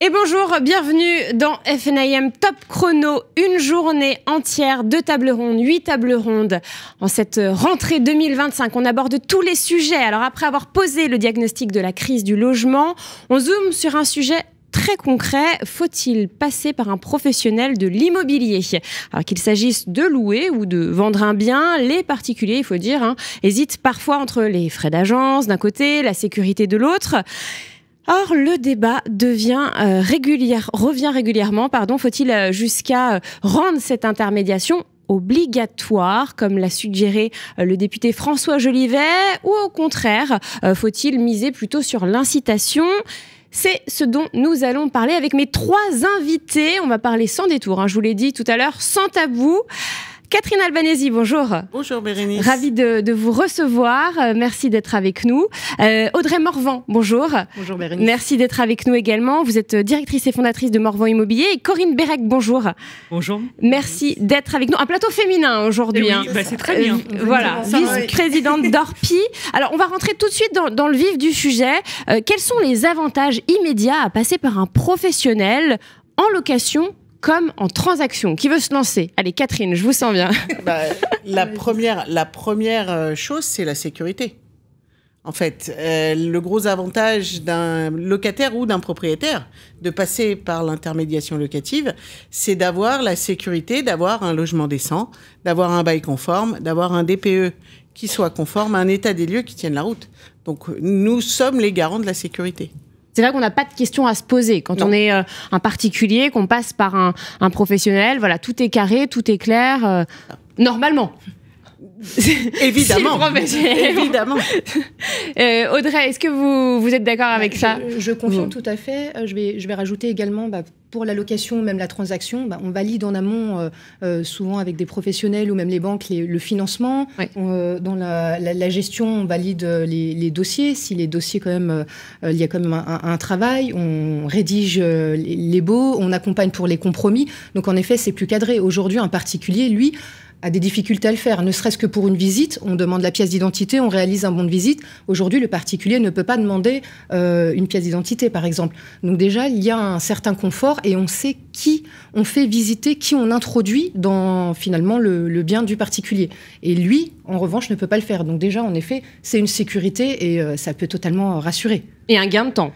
Et bonjour, bienvenue dans FNIM Top Chrono, une journée entière de tables rondes, 8 tables rondes en cette rentrée 2025. On aborde tous les sujets. Alors après avoir posé le diagnostic de la crise du logement, on zoome sur un sujet très concret. Faut-il passer par un professionnel de l'immobilier? Alors qu'il s'agisse de louer ou de vendre un bien, les particuliers, il faut dire, hésitent parfois entre les frais d'agence d'un côté, la sécurité de l'autre. Or, le débat revient régulièrement. Faut-il jusqu'à rendre cette intermédiation obligatoire, comme l'a suggéré le député François Jolivet, ou au contraire, faut-il miser plutôt sur l'incitation? C'est ce dont nous allons parler avec mes 3 invités. On va parler sans détour, je vous l'ai dit tout à l'heure, sans tabou. Catherine Albanesi, bonjour. Bonjour Bérénice. Ravie de vous recevoir. Merci d'être avec nous. Audrey Morvan, bonjour. Bonjour Bérénice. Merci d'être avec nous également. Vous êtes directrice et fondatrice de Morvan Immobilier. Et Corinne Bérec, bonjour. Bonjour. Merci d'être avec nous. Un plateau féminin aujourd'hui. Oui, c'est très bien. Voilà, vice-présidente d'Orpi. Alors, on va rentrer tout de suite dans le vif du sujet. Quels sont les avantages immédiats à passer par un professionnel en location comme en transaction? Qui veut se lancer? Allez, Catherine, je vous sens bien. La première chose, c'est la sécurité. En fait, le gros avantage d'un locataire ou d'un propriétaire de passer par l'intermédiation locative, c'est d'avoir la sécurité, d'avoir un logement décent, d'avoir un bail conforme, d'avoir un DPE qui soit conforme, un état des lieux qui tienne la route. Donc, nous sommes les garants de la sécurité. C'est vrai qu'on n'a pas de questions à se poser. Quand on est un particulier, qu'on passe par un professionnel, voilà, tout est carré, tout est clair, normalement. Évidemment. Évidemment. Audrey, est-ce que vous êtes d'accord avec ça? Je confirme tout à fait. Je vais rajouter également, pour la location, même la transaction, on valide en amont, souvent avec des professionnels ou même les banques, le financement. Oui. Dans la gestion, on valide les dossiers. Si les dossiers, quand même, il y a quand même un travail, on rédige les baux, on accompagne pour les compromis. Donc, en effet, c'est plus cadré. Aujourd'hui, un particulier, lui, a des difficultés à le faire, ne serait-ce que pour une visite. On demande la pièce d'identité, on réalise un bon de visite. Aujourd'hui, le particulier ne peut pas demander une pièce d'identité, par exemple. Donc déjà, il y a un certain confort et on sait qui on fait visiter, qui on introduit dans, finalement, le bien du particulier. Et lui, en revanche, ne peut pas le faire. Donc déjà, en effet, c'est une sécurité et ça peut totalement rassurer. Et un gain de temps.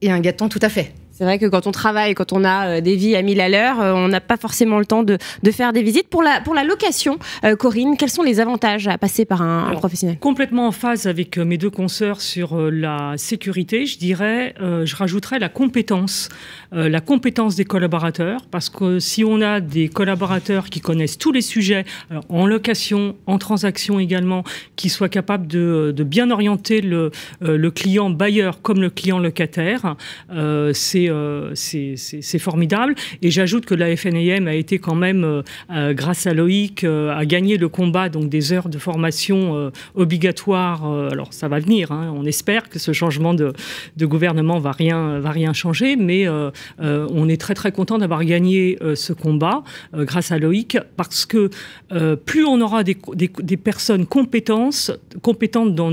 Et un gain de temps, tout à fait. C'est vrai que quand on travaille, quand on a des vies à 1000 à l'heure, on n'a pas forcément le temps de faire des visites. Pour la location, Corinne, quels sont les avantages à passer par un professionnel? Complètement en phase avec mes 2 consoeurs sur la sécurité, je dirais, je rajouterais la compétence des collaborateurs, parce que si on a des collaborateurs qui connaissent tous les sujets, alors en location, en transaction également, qui soient capables de bien orienter le client bailleur comme le client locataire, c'est formidable. Et j'ajoute que la FNIM a été quand même, grâce à Loïc, a gagné le combat donc des heures de formation obligatoires. Alors ça va venir, on espère que ce changement de gouvernement va rien changer, mais on est très très content d'avoir gagné ce combat grâce à Loïc, parce que plus on aura des personnes compétentes dans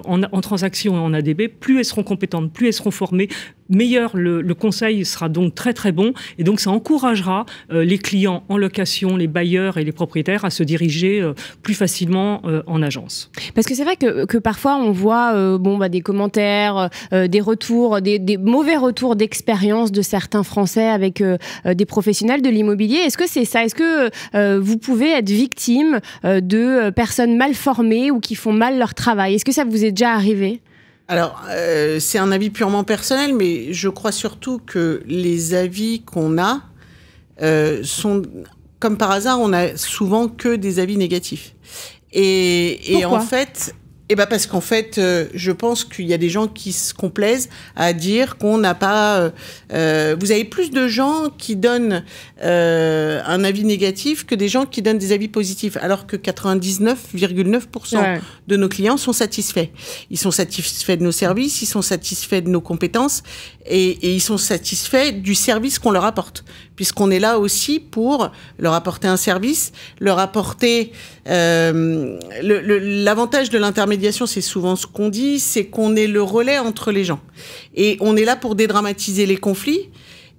en transaction et en ADB, plus elles seront compétentes, plus elles seront formées, meilleur le conseil sera donc très très bon, et donc ça encouragera les clients en location, les bailleurs et les propriétaires à se diriger plus facilement en agence. Parce que c'est vrai que parfois on voit des commentaires, des retours, des mauvais retours d'expérience de certains Français avec des professionnels de l'immobilier. Est-ce que c'est ça? Est-ce que vous pouvez être victime de personnes mal formées ou qui font mal leur travail? Est-ce que ça vous est déjà arrivé? Alors, c'est un avis purement personnel, mais je crois surtout que les avis qu'on a sont, comme par hasard, on a souvent que des avis négatifs. Et en fait, parce qu'en fait, je pense qu'il y a des gens qui se complaisent à dire qu'on n'a pas... vous avez plus de gens qui donnent un avis négatif que des gens qui donnent des avis positifs, alors que 99,9% de nos clients sont satisfaits. Ils sont satisfaits de nos services, ils sont satisfaits de nos compétences et ils sont satisfaits du service qu'on leur apporte, puisqu'on est là aussi pour leur apporter un service, leur apporter... L'avantage de l'intermédiation, c'est souvent ce qu'on dit, c'est qu'on est le relais entre les gens. Et on est là pour dédramatiser les conflits,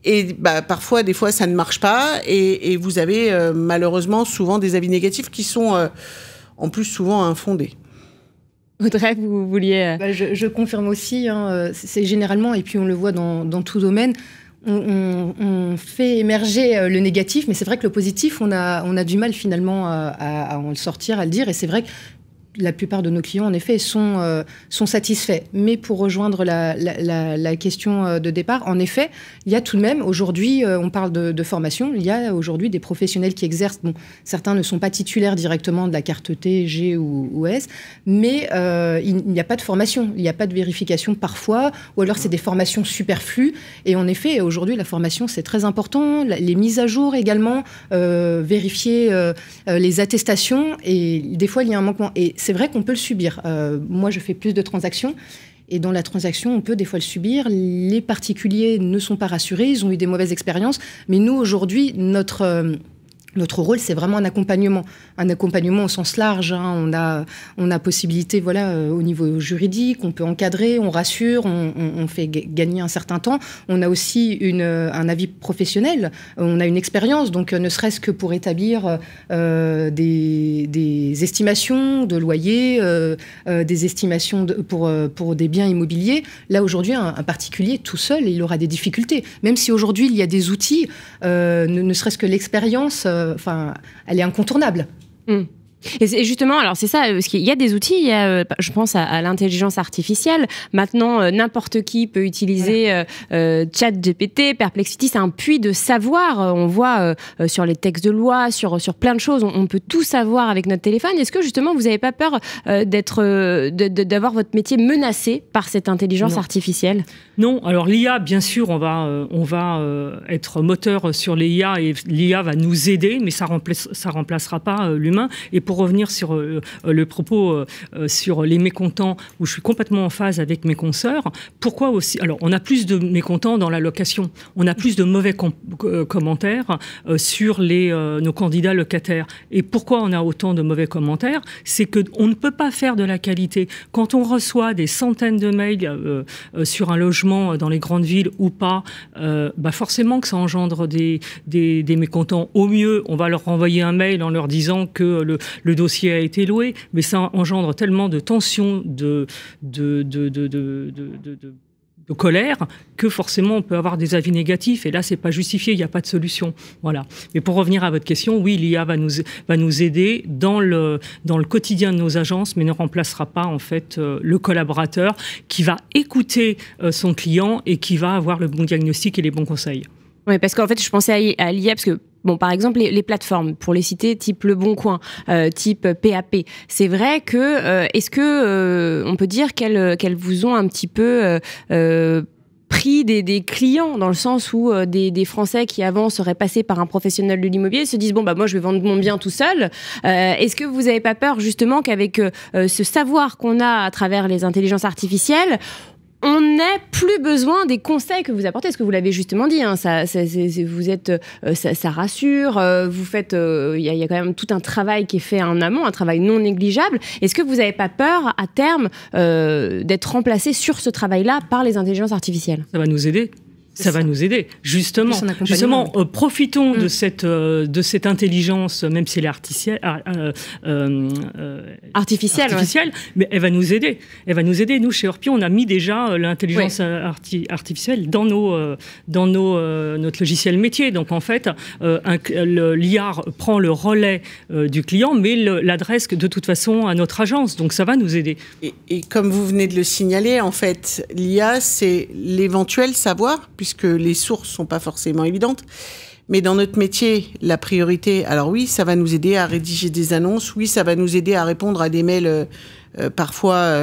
Et parfois, des fois, ça ne marche pas. Et vous avez malheureusement souvent des avis négatifs qui sont en plus souvent infondés. Audrey, vous vouliez... Je confirme aussi, hein, c'est généralement, et puis on le voit dans tout domaine, on fait émerger le négatif, mais c'est vrai que le positif, on a du mal finalement à en sortir, à le dire, et c'est vrai que la plupart de nos clients, en effet, sont satisfaits. Mais pour rejoindre la question de départ, en effet, il y a tout de même, aujourd'hui, on parle de formation, il y a aujourd'hui des professionnels qui exercent, bon, certains ne sont pas titulaires directement de la carte T, G ou S, mais il n'y a pas de formation, il n'y a pas de vérification parfois, ou alors c'est des formations superflues. Et en effet, aujourd'hui, la formation, c'est très important, les mises à jour également, vérifier les attestations, et des fois, il y a un manquement. Et c'est vrai qu'on peut le subir. Moi, je fais plus de transactions. Et dans la transaction, on peut des fois le subir. Les particuliers ne sont pas rassurés. Ils ont eu des mauvaises expériences. Mais nous, aujourd'hui, notre rôle, c'est vraiment un accompagnement au sens large. Hein. On a possibilité, voilà, au niveau juridique, on peut encadrer, on rassure, on fait gagner un certain temps. On a aussi un avis professionnel, on a une expérience, donc ne serait-ce que pour établir des estimations de loyer, des estimations pour des biens immobiliers. Là, aujourd'hui, un particulier tout seul, il aura des difficultés. Même si aujourd'hui, il y a des outils, ne serait-ce que l'expérience... elle est incontournable. Et justement, alors c'est ça, parce qu'il y a des outils, il y a, je pense à l'intelligence artificielle. Maintenant, n'importe qui peut utiliser ChatGPT, Perplexity, c'est un puits de savoir. On voit sur les textes de loi, sur plein de choses, on peut tout savoir avec notre téléphone. Est-ce que justement, vous n'avez pas peur d'avoir votre métier menacé par cette intelligence artificielle ? Non, alors l'IA, bien sûr, on va être moteur sur l'IA et l'IA va nous aider, mais ça remplacera pas l'humain. Et pour revenir sur le propos sur les mécontents, où je suis complètement en phase avec mes consoeurs, pourquoi aussi? Alors, on a plus de mécontents dans la location, on a plus de mauvais commentaires sur nos candidats locataires. Et pourquoi on a autant de mauvais commentaires? C'est qu'on ne peut pas faire de la qualité. Quand on reçoit des centaines de mails sur un logement dans les grandes villes ou pas, forcément que ça engendre des mécontents. Au mieux, on va leur renvoyer un mail en leur disant que le dossier a été loué, mais ça engendre tellement de tension, de colère, que forcément on peut avoir des avis négatifs, et là c'est pas justifié, il n'y a pas de solution. Voilà. Mais pour revenir à votre question, oui, l'IA va nous aider dans le quotidien de nos agences, mais ne remplacera pas en fait le collaborateur qui va écouter son client et qui va avoir le bon diagnostic et les bons conseils. Oui, parce qu'en fait je pensais à l'IA, parce que bon, par exemple, les plateformes, pour les citer, type Le Bon Coin, type PAP, c'est vrai que, est-ce que on peut dire qu'elles vous ont un petit peu pris des clients, dans le sens où des Français qui avant seraient passés par un professionnel de l'immobilier se disent, bon, moi, je vais vendre mon bien tout seul. Est-ce que vous n'avez pas peur, justement, qu'avec ce savoir qu'on a à travers les intelligences artificielles, on n'a plus besoin des conseils que vous apportez, parce que vous l'avez justement dit, hein, ça rassure, vous faites, il y a quand même tout un travail qui est fait en amont, un travail non négligeable. Est-ce que vous n'avez pas peur, à terme, d'être remplacé sur ce travail-là par les intelligences artificielles ? Ça va nous aider. Ça va nous aider, justement. Profitons de cette intelligence, même si elle est artificielle, mais elle va nous aider. Elle va nous aider. Nous, chez Orpi, on a mis déjà l'intelligence artificielle dans notre logiciel métier. Donc, en fait, l'IA prend le relais du client, mais l'adresse de toute façon à notre agence. Donc, ça va nous aider. Et comme vous venez de le signaler, en fait, l'IA, c'est l'éventuel savoir, puisque les sources sont pas forcément évidentes. Mais dans notre métier, la priorité, alors oui, ça va nous aider à rédiger des annonces, oui, ça va nous aider à répondre à des mails parfois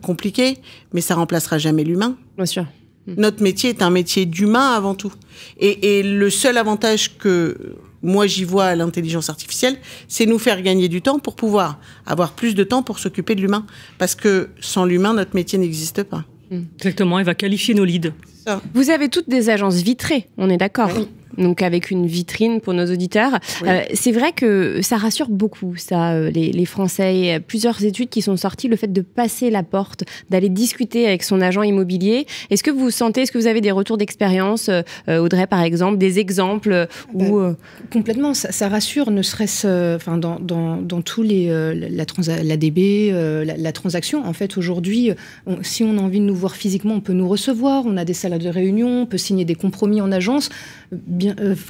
compliqués, mais ça remplacera jamais l'humain. Bien sûr. Notre métier est un métier d'humain avant tout. Et le seul avantage que moi j'y vois à l'intelligence artificielle, c'est nous faire gagner du temps pour pouvoir avoir plus de temps pour s'occuper de l'humain. Parce que sans l'humain, notre métier n'existe pas. Exactement, elle va qualifier nos leads. Vous avez toutes des agences vitrées, on est d'accord ? donc avec une vitrine pour nos auditeurs. Oui. C'est vrai que ça rassure beaucoup, ça, les Français. Plusieurs études qui sont sorties, le fait de passer la porte, d'aller discuter avec son agent immobilier. Est-ce que vous sentez, est-ce que vous avez des retours d'expérience, Audrey par exemple, des exemples où... Complètement, ça rassure, ne serait-ce dans tous les l'ADB, la transaction. En fait, aujourd'hui, si on a envie de nous voir physiquement, on peut nous recevoir, on a des salles de réunion, on peut signer des compromis en agence.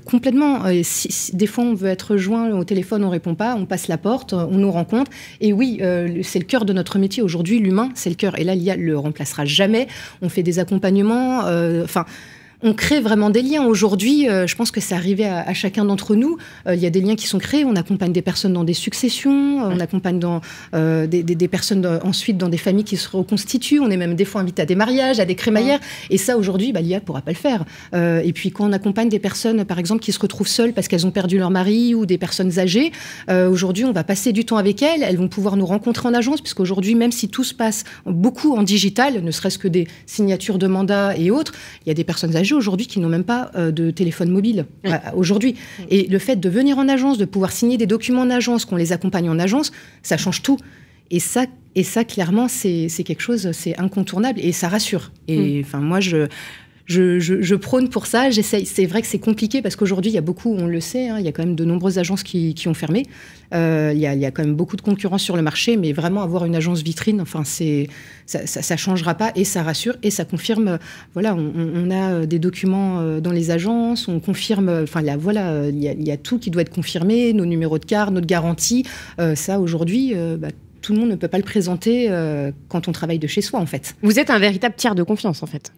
Complètement. Si des fois, on veut être joint au téléphone, on ne répond pas, on passe la porte, on nous rencontre. Et oui, c'est le cœur de notre métier. Aujourd'hui, l'humain, c'est le cœur. Et là, l'IA ne le remplacera jamais. On fait des accompagnements. On crée vraiment des liens. Aujourd'hui, je pense que c'est arrivé à chacun d'entre nous. Il y a des liens qui sont créés. On accompagne des personnes dans des successions. On accompagne des personnes ensuite dans des familles qui se reconstituent. On est même des fois invité à des mariages, à des crémaillères. Et ça, aujourd'hui, l'IA ne pourra pas le faire. Et puis, quand on accompagne des personnes, par exemple, qui se retrouvent seules parce qu'elles ont perdu leur mari ou des personnes âgées, aujourd'hui, on va passer du temps avec elles. Elles vont pouvoir nous rencontrer en agence, puisqu'aujourd'hui, même si tout se passe beaucoup en digital, ne serait-ce que des signatures de mandats et autres, il y a des personnes âgées aujourd'hui qui n'ont même pas de téléphone mobile aujourd'hui. Et le fait de venir en agence, de pouvoir signer des documents en agence, qu'on les accompagne en agence, ça change tout. Et ça clairement, c'est quelque chose, c'est incontournable et ça rassure. Et moi, je prône pour ça, j'essaye. C'est vrai que c'est compliqué parce qu'aujourd'hui, il y a beaucoup, on le sait, il y a quand même de nombreuses agences qui ont fermé. Il y a quand même beaucoup de concurrence sur le marché, mais vraiment avoir une agence vitrine, ça changera pas et ça rassure et ça confirme. Voilà, on a des documents dans les agences, on confirme. Il y a tout qui doit être confirmé, nos numéros de carte, notre garantie. Ça aujourd'hui. Tout le monde ne peut pas le présenter quand on travaille de chez soi, en fait. Vous êtes un véritable tiers de confiance, en fait.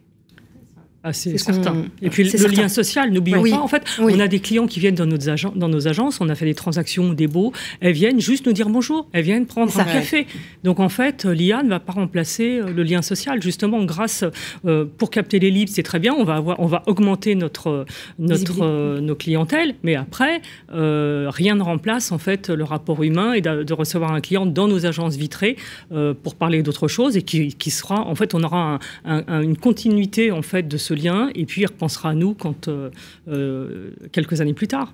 Ah, c'est certain. Et puis le lien social, n'oublions pas, en fait, on a des clients qui viennent dans nos agences, on a fait des transactions, des baux, elles viennent juste nous dire bonjour, elles viennent prendre un café. Donc en fait, l'IA ne va pas remplacer le lien social, justement, pour capter les leads, c'est très bien, on va augmenter nos clientèles, mais après, rien ne remplace en fait le rapport humain et de recevoir un client dans nos agences vitrées pour parler d'autre chose et qui sera, en fait, on aura une continuité en fait de ce lien, et puis il repensera à nous quelques années plus tard.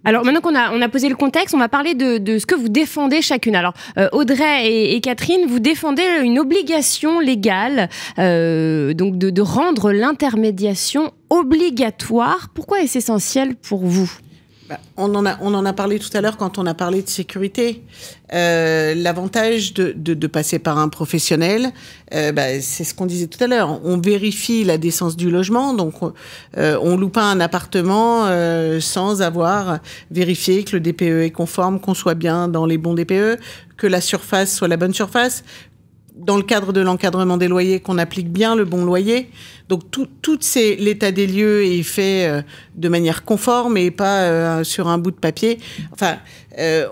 Alors maintenant qu'on a posé le contexte, on va parler de ce que vous défendez chacune. Alors Audrey et Catherine, vous défendez une obligation légale, donc de rendre l'intermédiation obligatoire. Pourquoi est-ce essentiel pour vous ? On en a parlé tout à l'heure quand on a parlé de sécurité. L'avantage de passer par un professionnel, c'est ce qu'on disait tout à l'heure. On vérifie la décence du logement, donc on loue pas un appartement sans avoir vérifié que le DPE est conforme, qu'on soit bien dans les bons DPE, que la surface soit la bonne surface. Dans le cadre de l'encadrement des loyers, qu'on applique bien le bon loyer. Donc, l'état des lieux est fait de manière conforme et pas sur un bout de papier. Enfin,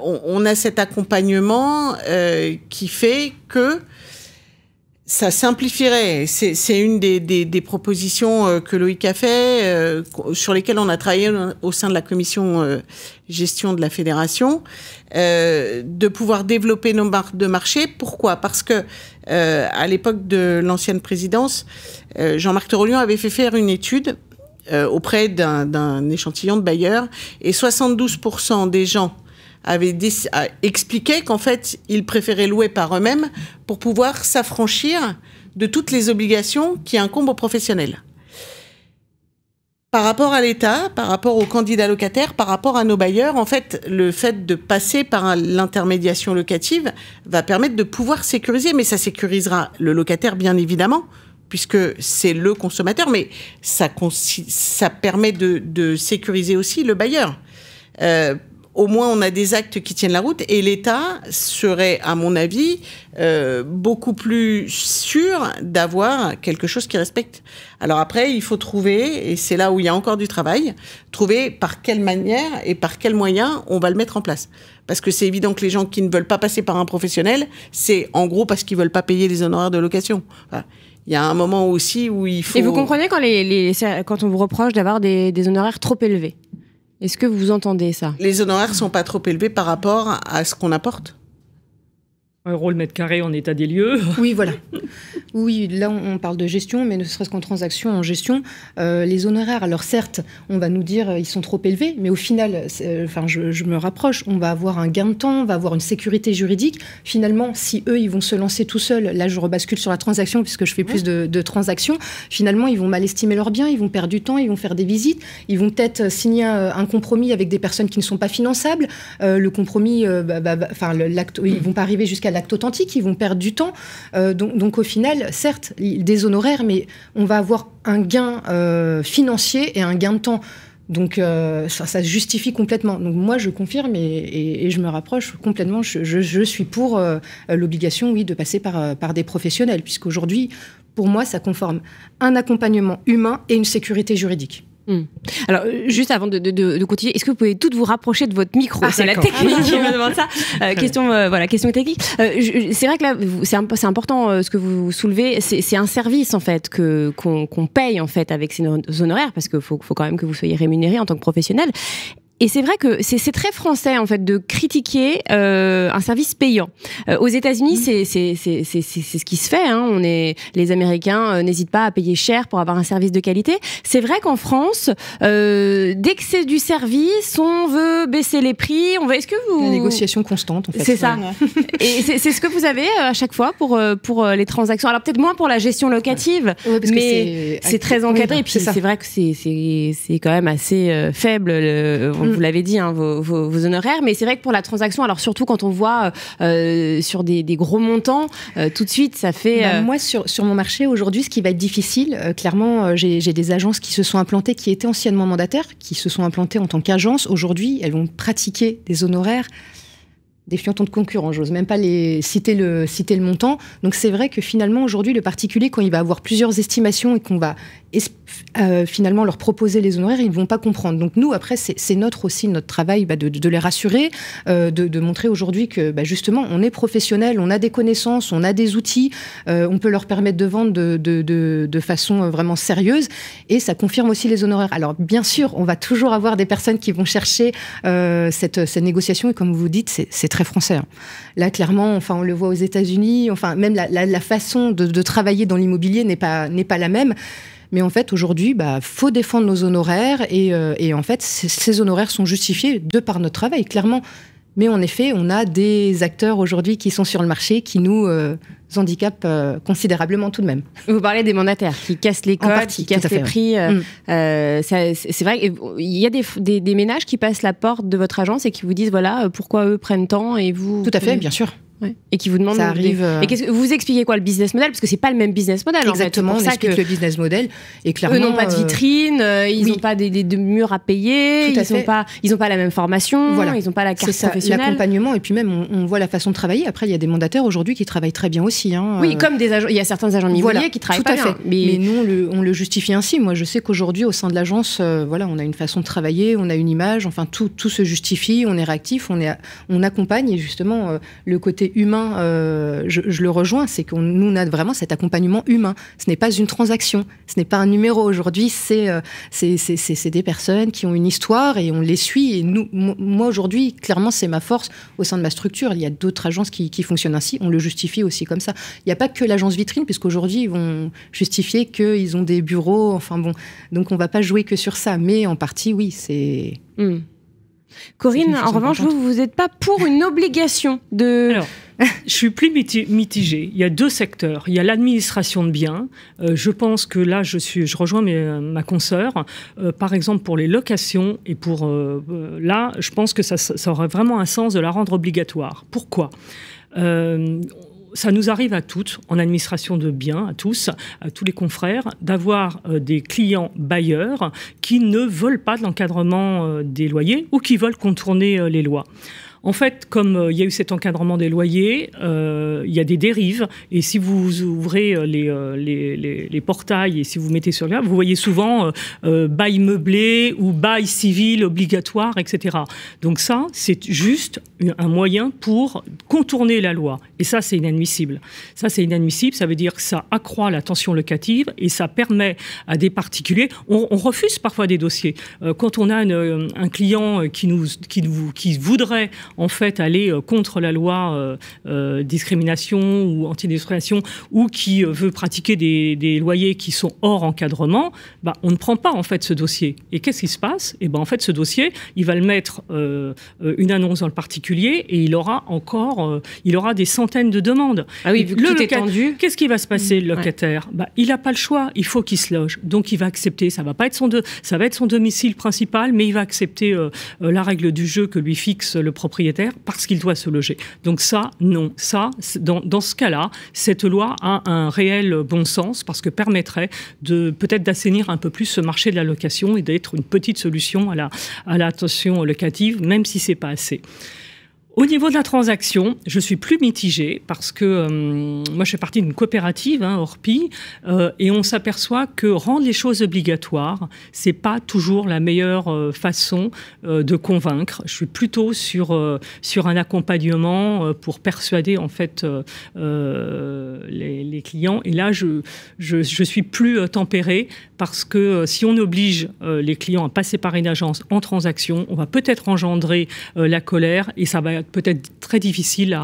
on a cet accompagnement qui fait que ça simplifierait. C'est une des propositions que Loïc a fait, sur lesquelles on a travaillé au sein de la commission gestion de la fédération, de pouvoir développer nos marques de marché. Pourquoi ? Parce que à l'époque de l'ancienne présidence, Jean-Marc Torolion avait fait faire une étude auprès d'un échantillon de bailleurs, et 72% des gens avaient expliqué qu'en fait, ils préféraient louer par eux-mêmes pour pouvoir s'affranchir de toutes les obligations qui incombent aux professionnels. Par rapport à l'État, par rapport aux candidats locataires, par rapport à nos bailleurs, en fait, le fait de passer par l'intermédiation locative va permettre de pouvoir sécuriser, mais ça sécurisera le locataire, bien évidemment, puisque c'est le consommateur, mais ça permet de sécuriser aussi le bailleur. Au moins, on a des actes qui tiennent la route, et l'État serait, à mon avis, beaucoup plus sûr d'avoir quelque chose qui respecte. Alors après, il faut trouver, et c'est là où il y a encore du travail, trouver par quelle manière et par quels moyens on va le mettre en place. Parce que c'est évident que les gens qui ne veulent pas passer par un professionnel, c'est en gros parce qu'ils ne veulent pas payer les honoraires de location. Enfin, il y a un moment aussi où il faut... Et vous comprenez quand on vous reproche d'avoir des honoraires trop élevés ? Est-ce que vous entendez ça ? Les honoraires ne sont pas trop élevés par rapport à ce qu'on apporte. €1 le mètre carré en état des lieux. Oui, voilà. Oui, là on parle de gestion, mais ne serait-ce qu'en transaction, en gestion, les honoraires, alors certes, on va nous dire ils sont trop élevés, mais au final, je me rapproche, on va avoir un gain de temps, on va avoir une sécurité juridique. Finalement, si eux, ils vont se lancer tout seuls, là je rebascule sur la transaction puisque je fais plus de transactions, finalement, ils vont mal estimer leurs biens, ils vont perdre du temps, ils vont faire des visites, ils vont peut-être signer un compromis avec des personnes qui ne sont pas finançables. Le compromis, ils vont pas arriver jusqu'à l'acte authentique, ils vont perdre du temps. Donc au final, certes, des honoraires, mais on va avoir un gain financier et un gain de temps. Donc ça se justifie complètement. Donc moi, je confirme et je me rapproche complètement. Je suis pour l'obligation, oui, de passer par des professionnels, puisqu'aujourd'hui, pour moi, ça conforme un accompagnement humain et une sécurité juridique. Alors, juste avant de continuer, est-ce que vous pouvez toutes vous rapprocher de votre micro? C'est la technique qui me demande ça. Question technique. C'est vrai que là, c'est important ce que vous soulevez. C'est un service en fait qu'on paye en fait avec ces honoraires, parce qu'il faut quand même que vous soyez rémunéré en tant que professionnel. Et c'est vrai que c'est très français en fait de critiquer un service payant. Aux États-Unis, c'est ce qui se fait. Hein. Les Américains n'hésitent pas à payer cher pour avoir un service de qualité. C'est vrai qu'en France, dès que c'est du service, on veut baisser les prix. Est-ce que vous... La négociation constante, en fait. C'est ça. Et c'est ce que vous avez à chaque fois pour les transactions. Alors peut-être moins pour la gestion locative, mais c'est très encadré. Et puis c'est vrai que c'est quand même assez faible. Vous l'avez dit, hein, vos honoraires, mais c'est vrai que pour la transaction, alors surtout quand on voit sur des gros montants, tout de suite, ça fait... Moi, sur mon marché, aujourd'hui, ce qui va être difficile, clairement, j'ai des agences qui se sont implantées, qui étaient anciennement mandataires, qui se sont implantées en tant qu'agence. Aujourd'hui, elles vont pratiquer des honoraires défiant de concurrents, j'ose même pas citer le montant. Donc c'est vrai que finalement, aujourd'hui, le particulier, quand il va avoir plusieurs estimations et qu'on va finalement leur proposer les honoraires, ils ne vont pas comprendre. Donc nous, après, c'est notre travail de les rassurer, de montrer aujourd'hui que justement, on est professionnel, on a des connaissances, on a des outils, on peut leur permettre de vendre de façon vraiment sérieuse, et ça confirme aussi les honoraires. Alors bien sûr, on va toujours avoir des personnes qui vont chercher cette négociation, et comme vous dites, c'est très français. Hein. Là, clairement, on le voit aux États-Unis, même la façon de travailler dans l'immobilier n'est pas la même. Mais en fait, aujourd'hui, faut défendre nos honoraires et en fait, ces honoraires sont justifiés de par notre travail, clairement. Mais en effet, on a des acteurs aujourd'hui qui sont sur le marché qui nous handicapent considérablement tout de même. Vous parlez des mandataires qui cassent les codes, qui cassent les prix. C'est vrai qu'il y a des ménages qui passent la porte de votre agence et qui vous disent voilà pourquoi eux prennent tant et vous... Tout à fait, bien sûr. Ouais. Et qui vous demandent... Ça arrive... Et vous expliquez quoi le business model? Parce que c'est pas le même business model. Exactement, en fait. on explique le business model. Et clairement, eux n'ont pas de vitrine, ils n'ont pas des murs à payer, ils n'ont pas la même formation, voilà. Ils n'ont pas la carte professionnelle. L'accompagnement, et puis même on voit la façon de travailler. Après, il y a des mandataires aujourd'hui qui travaillent très bien aussi. Hein. Oui, comme des agents, il y a certains agents immobiliers qui travaillent pas bien. Mais nous, on le justifie ainsi. Moi, je sais qu'aujourd'hui, au sein de l'agence, on a une façon de travailler, on a une image, enfin tout se justifie, on est réactif, on accompagne, et justement, le côté humain... Je le rejoins, c'est qu'on nous a vraiment cet accompagnement humain. Ce n'est pas une transaction, ce n'est pas un numéro aujourd'hui, c'est des personnes qui ont une histoire et on les suit. Et moi aujourd'hui, clairement, c'est ma force au sein de ma structure. Il y a d'autres agences qui fonctionnent ainsi, on le justifie aussi comme ça. Il n'y a pas que l'agence vitrine, puisqu'aujourd'hui, ils vont justifier qu'ils ont des bureaux, donc on ne va pas jouer que sur ça, mais en partie, oui, c'est... Corinne, en revanche, vous n'êtes pas pour une obligation de... Alors, je suis plus mitigée. Il y a deux secteurs. Il y a l'administration de biens. Je pense que là, je rejoins ma consoeur. Par exemple, pour les locations et pour... là, je pense que ça aurait vraiment un sens de la rendre obligatoire. Pourquoi ? Ça nous arrive à toutes, en administration de biens, à tous les confrères, d'avoir des clients bailleurs qui ne veulent pas de l'encadrement des loyers ou qui veulent contourner les lois. En fait, comme il y a eu cet encadrement des loyers, il y a des dérives. Et si vous ouvrez les portails et si vous mettez sur là, vous voyez souvent bail meublé ou bail civil obligatoire, etc. Donc ça, c'est juste un moyen pour contourner la loi. Et ça, c'est inadmissible. Ça, c'est inadmissible. Ça veut dire que ça accroît la tension locative et ça permet à des particuliers... On refuse parfois des dossiers. Quand on a un client qui voudrait en fait aller contre la loi discrimination ou antidiscrimination, ou qui veut pratiquer des loyers qui sont hors encadrement, on ne prend pas en fait ce dossier. Et qu'est-ce qui se passe? Et en fait, ce dossier, il va le mettre une annonce dans le particulier, et il aura des centaines de demandes. Ah oui, vu que tout est tendu. Qu'est-ce qui va se passer, le locataire? Il n'a pas le choix, il faut qu'il se loge. Donc il va accepter, ça va être son domicile principal, mais il va accepter la règle du jeu que lui fixe le propriétaire parce qu'il doit se loger. Donc ça, non. Ça, dans ce cas-là, cette loi a un réel bon sens, parce que permettrait peut-être d'assainir un peu plus ce marché de la location et d'être une petite solution à la tension locative, même si c'est pas assez. Au niveau de la transaction, je suis plus mitigée, parce que moi je fais partie d'une coopérative, Orpi, et on s'aperçoit que rendre les choses obligatoires, c'est pas toujours la meilleure façon de convaincre. Je suis plutôt sur un accompagnement pour persuader en fait les clients. Et là, je suis plus tempérée, parce que si on oblige les clients à passer par une agence en transaction, on va peut-être engendrer la colère, et ça va être peut-être très difficile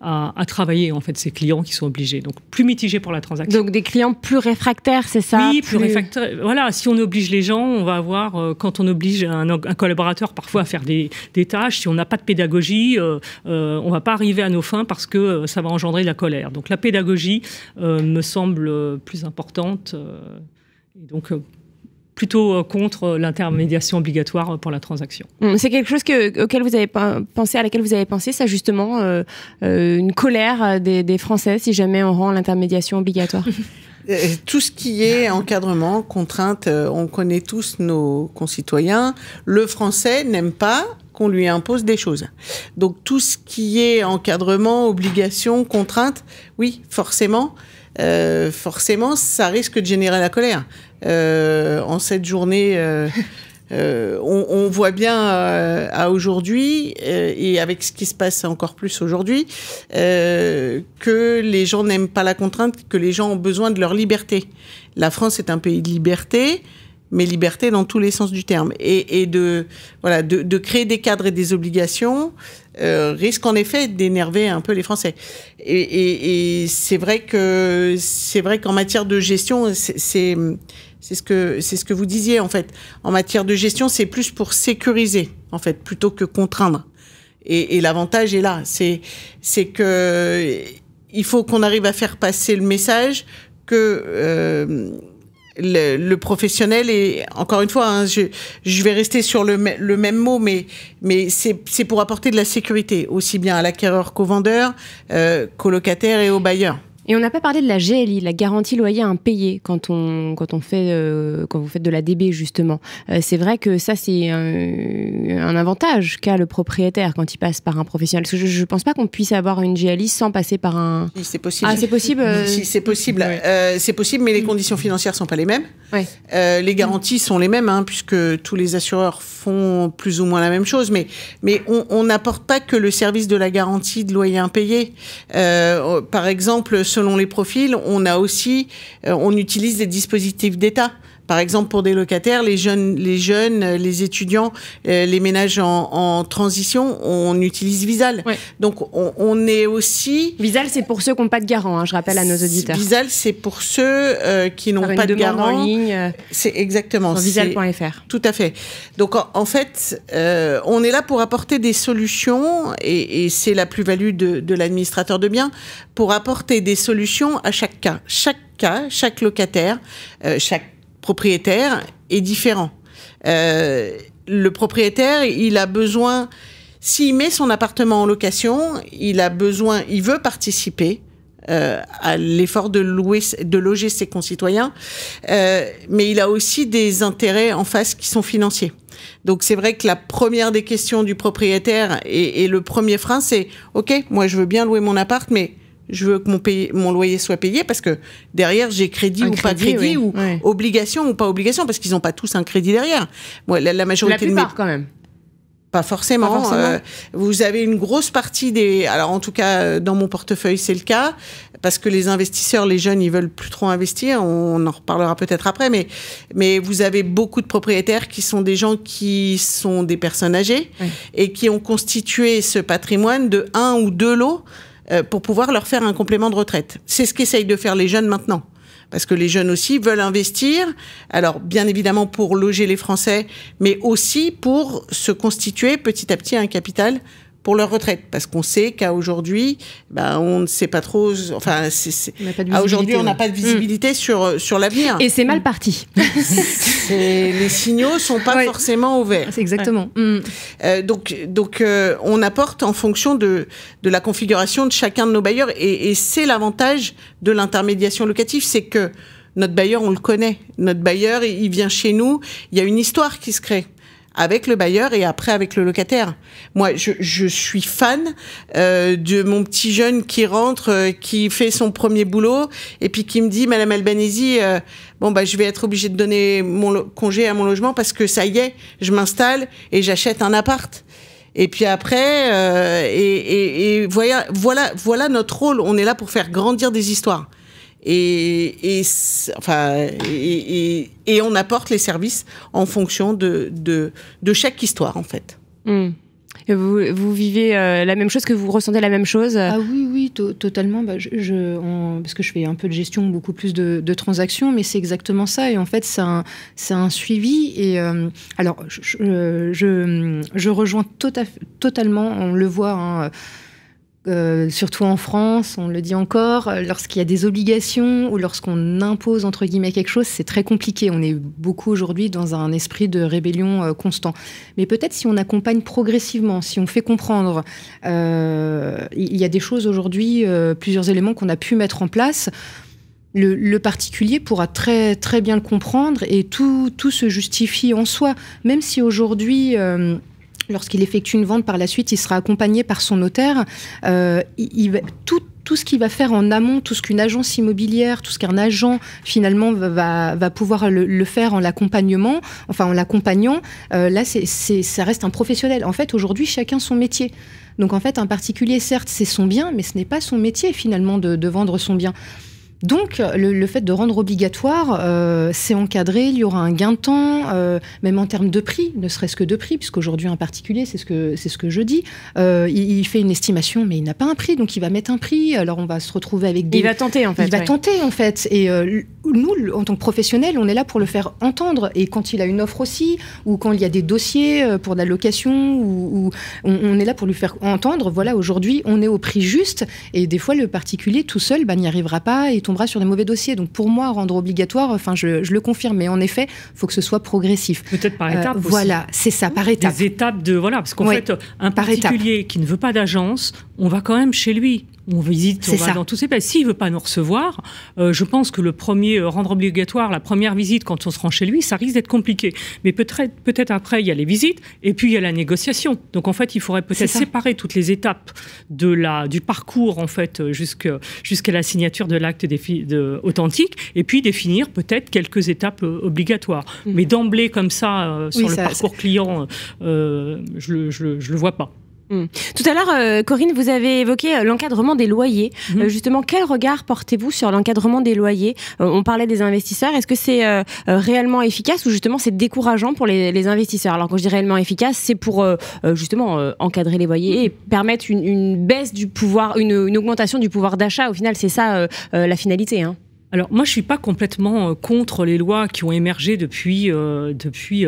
à travailler en fait ces clients qui sont obligés. Donc plus mitigés pour la transaction. Donc des clients plus réfractaires, c'est ça? Oui, plus réfractaires. Voilà, si on oblige les gens, on va avoir, quand on oblige un collaborateur parfois à faire des tâches, si on n'a pas de pédagogie, on va pas arriver à nos fins, parce que ça va engendrer de la colère. Donc la pédagogie me semble plus importante. Et donc plutôt contre l'intermédiation obligatoire pour la transaction. C'est quelque chose auquel vous avez pensé, à laquelle vous avez pensé, ça justement, une colère des Français si jamais on rend l'intermédiation obligatoire? Tout ce qui est encadrement, contrainte, on connaît tous nos concitoyens. Le Français n'aime pas qu'on lui impose des choses. Donc tout ce qui est encadrement, obligation, contrainte, oui, forcément, ça risque de générer la colère. En cette journée, on voit bien à aujourd'hui, et avec ce qui se passe encore plus aujourd'hui, que les gens n'aiment pas la contrainte, que les gens ont besoin de leur liberté. La France est un pays de liberté, mais liberté dans tous les sens du terme. Et de créer des cadres et des obligations risque en effet d'énerver un peu les Français. Et c'est vrai qu'en matière de gestion, c'est ce que vous disiez en fait. En matière de gestion, c'est plus pour sécuriser en fait, plutôt que contraindre. Et l'avantage est là, c'est que il faut qu'on arrive à faire passer le message que le professionnel, et encore une fois, je vais rester sur le même mot, mais c'est pour apporter de la sécurité, aussi bien à l'acquéreur qu'au vendeur, qu'au locataire et au bailleur. Et on n'a pas parlé de la GLI, la garantie loyer impayé, quand vous faites de la DB justement. C'est vrai que ça, c'est un avantage qu'a le propriétaire quand il passe par un professionnel. Parce que je ne pense pas qu'on puisse avoir une GLI sans passer par un... Si, c'est possible. Ah, c'est possible Si, c'est possible. Ouais. C'est possible, mais les conditions financières ne sont pas les mêmes. Ouais. Les garanties sont les mêmes, puisque tous les assureurs font plus ou moins la même chose. Mais on n'apporte pas que le service de la garantie de loyer impayé. Par exemple, selon les profils, on utilise des dispositifs d'État. Par exemple, pour des locataires, les jeunes, les étudiants, les ménages en transition, on utilise Visal. Ouais. Donc, on est aussi... Visal, c'est pour ceux qui n'ont pas de garant, je rappelle à nos auditeurs. Visal, c'est pour ceux qui n'ont pas de garant. En ligne. C'est exactement. Sur visal.fr. Tout à fait. Donc, en fait, on est là pour apporter des solutions, et c'est la plus-value de l'administrateur de biens, pour apporter des solutions à chaque cas. Chaque locataire, chaque propriétaire est différent. Le propriétaire, il a besoin, s'il met son appartement en location, il veut participer à l'effort de loger ses concitoyens, mais il a aussi des intérêts en face qui sont financiers. Donc c'est vrai que la première des questions du propriétaire et le premier frein, c'est « Ok, moi je veux bien louer mon appart, mais je veux que mon loyer soit payé, parce que derrière, j'ai crédit ou pas crédit, ou obligation ou pas obligation, parce qu'ils n'ont pas tous un crédit derrière. Moi, la majorité la plupart, quand même. Pas forcément. Vous avez une grosse partie des... Alors, en tout cas, dans mon portefeuille, c'est le cas, parce que les investisseurs, les jeunes, ils veulent plus trop investir. On en reparlera peut-être après, mais vous avez beaucoup de propriétaires qui sont des gens qui sont des personnes âgées et qui ont constitué ce patrimoine de 1 ou 2 lots pour pouvoir leur faire un complément de retraite. C'est ce qu'essayent de faire les jeunes maintenant. Parce que les jeunes aussi veulent investir, alors bien évidemment pour loger les Français, mais aussi pour se constituer petit à petit un capital pour leur retraite. Parce qu'on sait qu'à aujourd'hui, on ne sait pas trop... Enfin, aujourd'hui, on n'a pas de visibilité sur l'avenir. Et c'est mal parti. Les signaux ne sont pas forcément ouverts. C'est exactement. Donc, on apporte en fonction de la configuration de chacun de nos bailleurs. Et c'est l'avantage de l'intermédiation locative, c'est que notre bailleur, on le connaît. Notre bailleur, il vient chez nous, il y a une histoire qui se crée avec le bailleur et après avec le locataire. Moi, je suis fan de mon petit jeune qui rentre, qui fait son premier boulot et puis qui me dit, Madame Albanesi, je vais être obligée de donner mon congé à mon logement parce que ça y est, je m'installe et j'achète un appart. Et puis après, voilà notre rôle. On est là pour faire grandir des histoires. Et on apporte les services en fonction de chaque histoire, en fait. Et vous vivez la même chose, que vous ressentez la même chose? Ah oui, totalement. Parce que je fais un peu de gestion, beaucoup plus de transactions, mais c'est exactement ça. Et en fait, c'est un suivi. Et alors, je rejoins totalement, on le voit, surtout en France, on le dit encore, lorsqu'il y a des obligations ou lorsqu'on impose entre guillemets quelque chose, c'est très compliqué. On est beaucoup aujourd'hui dans un esprit de rébellion constant. Mais peut-être si on accompagne progressivement, si on fait comprendre, il y a des choses aujourd'hui, plusieurs éléments qu'on a pu mettre en place. Le particulier pourra très, très bien le comprendre et tout se justifie en soi. Même si aujourd'hui... lorsqu'il effectue une vente par la suite, il sera accompagné par son notaire. Tout ce qu'il va faire en amont, tout ce qu'une agence immobilière, tout ce qu'un agent finalement va pouvoir le faire en l'accompagnant, là ça reste un professionnel. En fait, aujourd'hui, chacun son métier. Donc en fait, un particulier, certes, c'est son bien, mais ce n'est pas son métier finalement de vendre son bien. Donc, le fait de rendre obligatoire, c'est encadré, il y aura un gain de temps, même en termes de prix, ne serait-ce que de prix, puisqu'aujourd'hui, un particulier, c'est ce que je dis, il fait une estimation, mais il n'a pas un prix, donc il va mettre un prix, alors on va se retrouver avec des... Il va tenter, en fait. Il va tenter, en fait. Et nous, en tant que professionnels, on est là pour le faire entendre. Et quand il a une offre aussi, ou quand il y a des dossiers pour de la location, ou on est là pour lui faire entendre, voilà, aujourd'hui, on est au prix juste, et des fois, le particulier, tout seul, n'y arrivera pas, et tombera sur des mauvais dossiers. Donc pour moi, rendre obligatoire, je le confirme, mais en effet, il faut que ce soit progressif. Peut-être par étapes aussi. Voilà, c'est ça, par étapes. Des étapes de... Voilà, parce qu'en fait, un particulier qui ne veut pas d'agence, on va quand même chez lui. On visite, on va dans tous ces pays. S'il ne veut pas nous recevoir, je pense que le premier rendre obligatoire, la première visite, quand on se rend chez lui, ça risque d'être compliqué. Mais peut-être après, il y a les visites et puis il y a la négociation. Donc en fait, il faudrait peut-être séparer toutes les étapes du parcours en fait jusqu'à la signature de l'acte authentique et puis définir peut-être quelques étapes obligatoires. Mais d'emblée comme ça, sur le parcours client, je le vois pas. Tout à l'heure, Corinne, vous avez évoqué l'encadrement des loyers. Justement, quel regard portez-vous sur l'encadrement des loyers? On parlait des investisseurs. Est-ce que c'est réellement efficace ou justement c'est décourageant pour les investisseurs? Alors quand je dis réellement efficace, c'est pour justement encadrer les loyers et permettre une baisse du pouvoir, une augmentation du pouvoir d'achat. Au final, c'est ça la finalité, hein. Alors moi, je suis pas complètement contre les lois qui ont émergé depuis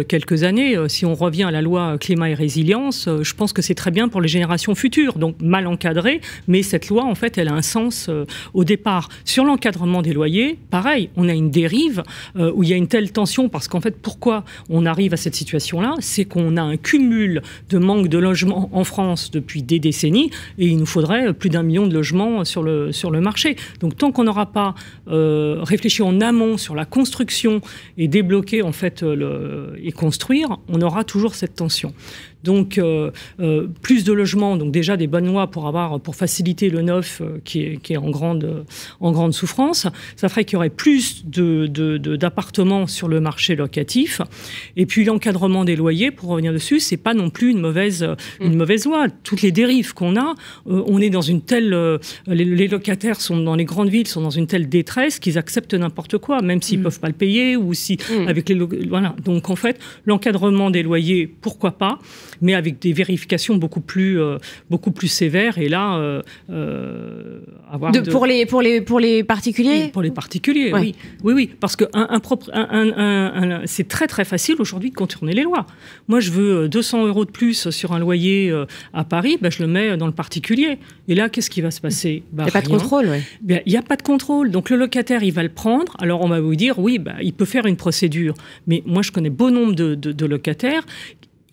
quelques années. Si on revient à la loi climat et résilience, je pense que c'est très bien pour les générations futures. Donc mal encadré, mais cette loi, en fait, elle a un sens au départ. Sur l'encadrement des loyers, pareil, on a une dérive où il y a une telle tension parce qu'en fait, pourquoi on arrive à cette situation-là? C'est qu'on a un cumul de manque de logements en France depuis des décennies et il nous faudrait plus d'1 million de logements sur le marché. Donc tant qu'on n'aura pas réfléchir en amont sur la construction et débloquer en fait et construire, on aura toujours cette tension. Donc, plus de logements, donc déjà des bonnes lois pour faciliter le neuf qui est en grande souffrance. Ça ferait qu'il y aurait plus d'appartements sur le marché locatif. Et puis l'encadrement des loyers, pour revenir dessus, c'est pas non plus une mauvaise loi. Toutes les dérives qu'on a, on est dans une telle... les locataires sont dans les grandes villes, sont dans une telle détresse qu'ils acceptent n'importe quoi, même s'ils peuvent pas le payer ou si avec voilà. Donc en fait, l'encadrement des loyers, pourquoi pas, mais avec des vérifications beaucoup plus sévères. Et là, avoir pour les particuliers. Pour les particuliers, ouais. oui, parce que c'est très très facile aujourd'hui de contourner les lois. Moi, je veux 200 € de plus sur un loyer à Paris, je le mets dans le particulier. Et là, qu'est-ce qui va se passer? Il n'y a pas de contrôle, oui. Il n'y a pas de contrôle. Donc le locataire, il va le prendre. Alors on va vous dire, oui, il peut faire une procédure. Mais moi, je connais bon nombre de locataires.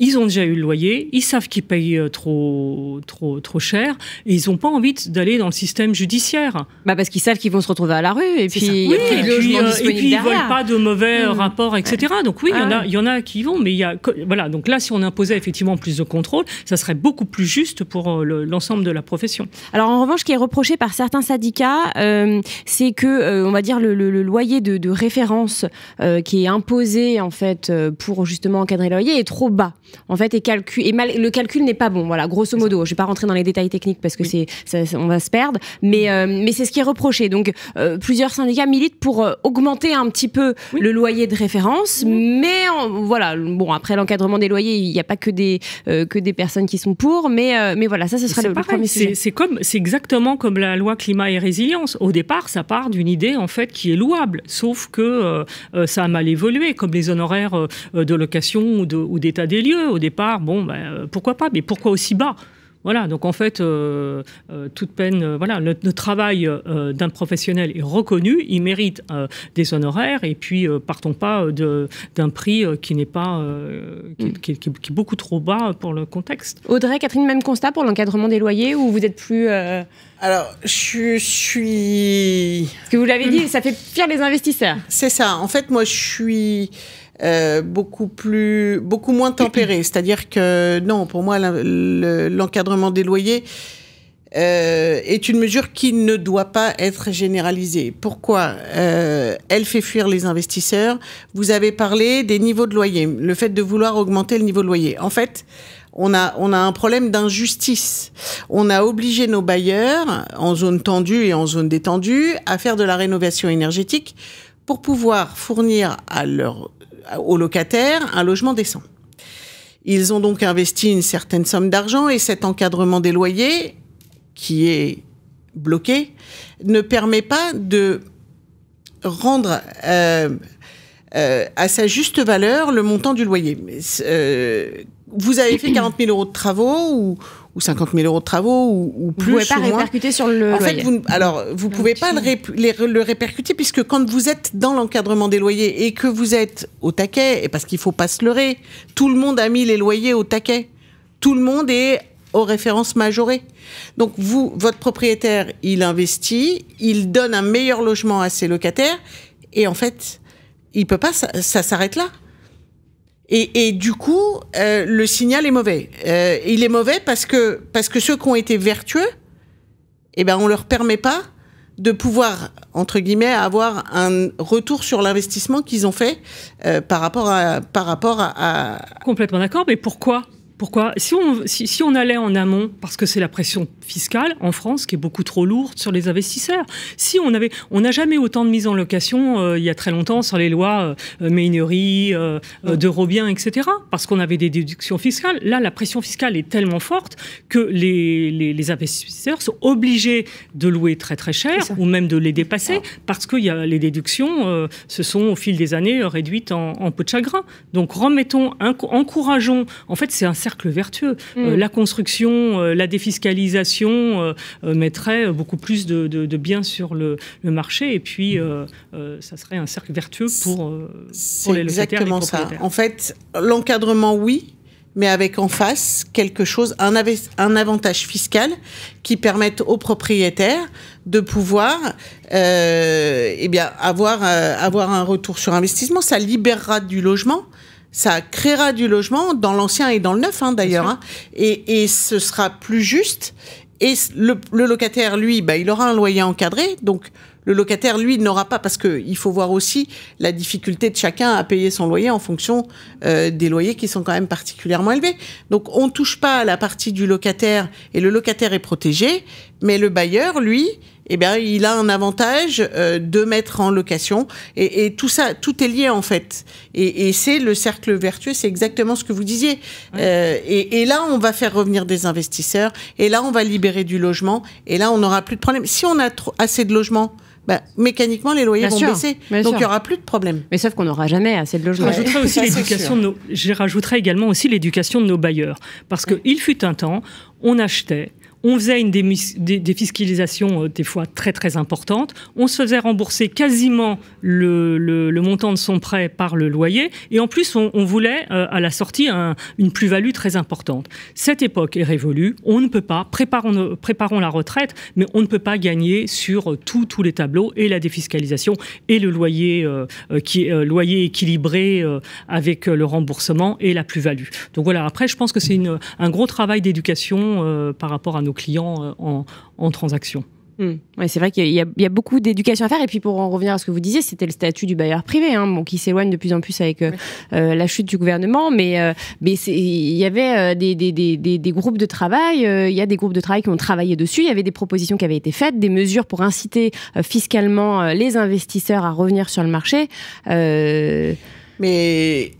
Ils ont déjà eu le loyer, ils savent qu'ils payent trop cher et ils n'ont pas envie d'aller dans le système judiciaire. Parce qu'ils savent qu'ils vont se retrouver à la rue et puis ils ne veulent pas de mauvais rapports, etc. Donc oui, il y en a qui y vont, mais voilà. Donc là, si on imposait effectivement plus de contrôle, ça serait beaucoup plus juste pour l'ensemble de la profession. Alors en revanche, ce qui est reproché par certains syndicats, c'est que on va dire le loyer de référence qui est imposé en fait pour justement encadrer le loyer est trop bas. En fait, le calcul n'est pas bon. Voilà, grosso modo. Je ne vais pas rentrer dans les détails techniques parce que on va se perdre. Mais c'est ce qui est reproché. Donc, plusieurs syndicats militent pour augmenter un petit peu le loyer de référence. Mais voilà, bon, après l'encadrement des loyers, il n'y a pas que des personnes qui sont pour. Mais voilà, ça serait le premier sujet. C'est exactement comme la loi climat et résilience. Au départ, ça part d'une idée en fait qui est louable, sauf que ça a mal évolué, comme les honoraires de location ou d'état des lieux. Au départ, pourquoi pas, mais pourquoi aussi bas? Voilà, donc en fait, toute peine, voilà, le travail d'un professionnel est reconnu, il mérite des honoraires, et puis partons pas d'un prix qui n'est pas, qui est beaucoup trop bas pour le contexte. Audrey, Catherine, même constat pour l'encadrement des loyers, ou vous êtes plus... Alors, je suis... Parce que vous l'avez dit, ça fait fuir les investisseurs. C'est ça. En fait, moi, je suis... beaucoup moins tempéré. C'est-à-dire que non, pour moi, l'encadrement des loyers est une mesure qui ne doit pas être généralisée. Pourquoi? Elle fait fuir les investisseurs. Vous avez parlé des niveaux de loyer, le fait de vouloir augmenter le niveau de loyer. En fait, on a un problème d'injustice. On a obligé nos bailleurs, en zone tendue et en zone détendue, à faire de la rénovation énergétique pour pouvoir fournir aux locataires un logement décent. Ils ont donc investi une certaine somme d'argent et cet encadrement des loyers, qui est bloqué, ne permet pas de rendre à sa juste valeur le montant du loyer. Vous avez fait 40 000 € de travaux ou 50 000 € de travaux ou plus. Vous ne pouvez pas répercuter sur le loyer. En fait, vous ne pouvez pas le répercuter puisque quand vous êtes dans l'encadrement des loyers et que vous êtes au taquet, et parce qu'il ne faut pas se leurrer, tout le monde a mis les loyers au taquet. Tout le monde est aux références majorées. Donc votre propriétaire, il investit, il donne un meilleur logement à ses locataires et en fait, il ne peut pas, ça s'arrête là. Et du coup, le signal est mauvais. Il est mauvais parce que ceux qui ont été vertueux, on leur permet pas de pouvoir, entre guillemets, avoir un retour sur l'investissement qu'ils ont fait par rapport à... Complètement d'accord, mais pourquoi ? Si on allait en amont, parce que c'est la pression fiscale en France qui est beaucoup trop lourde sur les investisseurs. Si on n'a jamais autant de mise en location il y a très longtemps sur les lois Méhaignerie, d'Eurobiens, etc. Parce qu'on avait des déductions fiscales. Là, la pression fiscale est tellement forte que les investisseurs sont obligés de louer très très cher ou même de les dépasser parce que les déductions se sont au fil des années réduites en peau de chagrin. Donc encourageons. En fait, c'est un cercle vertueux. La construction, la défiscalisation mettrait beaucoup plus de biens sur le marché et puis ça serait un cercle vertueux pour les locataires et les propriétaires. C'est exactement ça. En fait, l'encadrement, oui, mais avec en face quelque chose, un avantage fiscal qui permette aux propriétaires de pouvoir avoir un retour sur investissement. Ça libérera du logement. ça créera du logement dans l'ancien et dans le neuf, hein, d'ailleurs, hein, et ce sera plus juste. Et le locataire, lui, il aura un loyer encadré, donc le locataire, lui, n'aura pas, parce qu'il faut voir aussi la difficulté de chacun à payer son loyer en fonction des loyers qui sont quand même particulièrement élevés. Donc, on ne touche pas à la partie du locataire, et le locataire est protégé, mais le bailleur, lui, il a un avantage de mettre en location, et tout ça, tout est lié en fait. Et c'est le cercle vertueux, c'est exactement ce que vous disiez. Et là, on va faire revenir des investisseurs, et là, on va libérer du logement, et là, on n'aura plus de problème. Si on a assez de logements, mécaniquement, les loyers vont baisser. Donc, il n'y aura plus de problème. Mais sauf qu'on n'aura jamais assez de logements. Je rajouterais également aussi l'éducation de nos bailleurs. Parce qu'il fut un temps, on achetait, on faisait une défiscalisation des fois très très importante, on se faisait rembourser quasiment le montant de son prêt par le loyer, et en plus on voulait à la sortie une plus-value très importante. Cette époque est révolue, on ne peut pas, préparons la retraite, mais on ne peut pas gagner sur tous les tableaux, et la défiscalisation et le loyer loyer équilibré avec le remboursement et la plus-value. Donc voilà, après je pense que c'est un gros travail d'éducation par rapport à nos clients en transaction. Ouais, c'est vrai qu'il y a beaucoup d'éducation à faire. Et puis pour en revenir à ce que vous disiez, c'était le statut du bailleur privé, qui s'éloigne de plus en plus avec la chute du gouvernement. Mais il y avait des groupes de travail. Il y a des groupes de travail qui ont travaillé dessus. Il y avait des propositions qui avaient été faites, des mesures pour inciter fiscalement les investisseurs à revenir sur le marché. Mais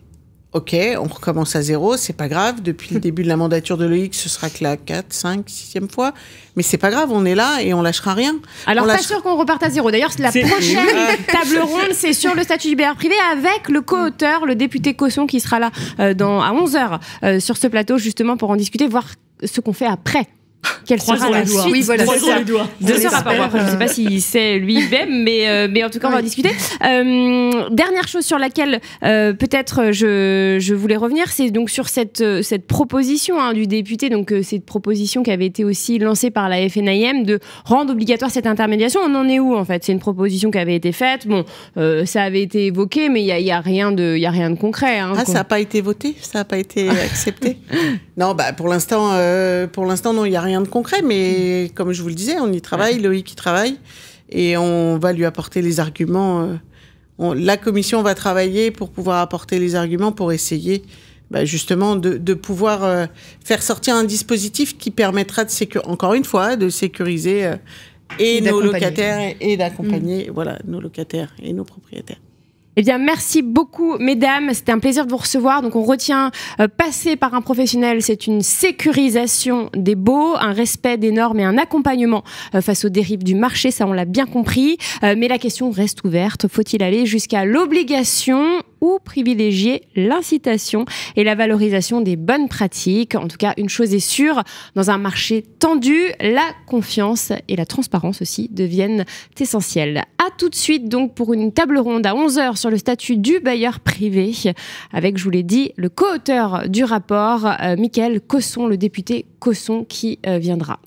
ok, on recommence à zéro, c'est pas grave. Depuis le début de la mandature de Loïc, ce sera que la 4, 5, 6e fois. Mais c'est pas grave, on est là et on lâchera rien. Alors, pas sûr qu'on reparte à zéro. D'ailleurs, la prochaine table ronde, c'est sur le statut du bailleur privé avec le co-auteur, le député Cosson, qui sera là à 11h sur ce plateau, justement, pour en discuter, voir ce qu'on fait après. Quelle sera la suite? Oui, voilà, croisons les doigts. De ce rapport. Après, je ne sais pas si c'est lui-même, mais en tout cas, on va en discuter. Dernière chose sur laquelle peut-être je voulais revenir, c'est donc sur cette proposition du député, donc cette proposition qui avait été aussi lancée par la FNIM de rendre obligatoire cette intermédiation. On en est où en fait? C'est une proposition qui avait été faite. Bon, ça avait été évoqué, mais il y a rien de concret. Ça n'a pas été voté? Ça n'a pas été accepté? Non, pour l'instant, non, il n'y a rien de concret, mais comme je vous le disais, on y travaille, Loïc y travaille, et on va lui apporter les arguments. La commission va travailler pour pouvoir apporter les arguments pour essayer justement de pouvoir faire sortir un dispositif qui permettra encore une fois, de sécuriser et nos locataires et d'accompagner nos locataires et nos propriétaires. Eh bien, merci beaucoup, mesdames. C'était un plaisir de vous recevoir. Donc, on retient passer par un professionnel, c'est une sécurisation des baux, un respect des normes et un accompagnement face aux dérives du marché. Ça, on l'a bien compris. Mais la question reste ouverte. Faut-il aller jusqu'à l'obligation ou privilégier l'incitation et la valorisation des bonnes pratiques? En tout cas, une chose est sûre, dans un marché tendu, la confiance et la transparence aussi deviennent essentielles. À tout de suite, donc, pour une table ronde à 11h sur le statut du bailleur privé, avec, je vous l'ai dit, le co-auteur du rapport, Mickaël Cosson, le député Cosson, qui viendra.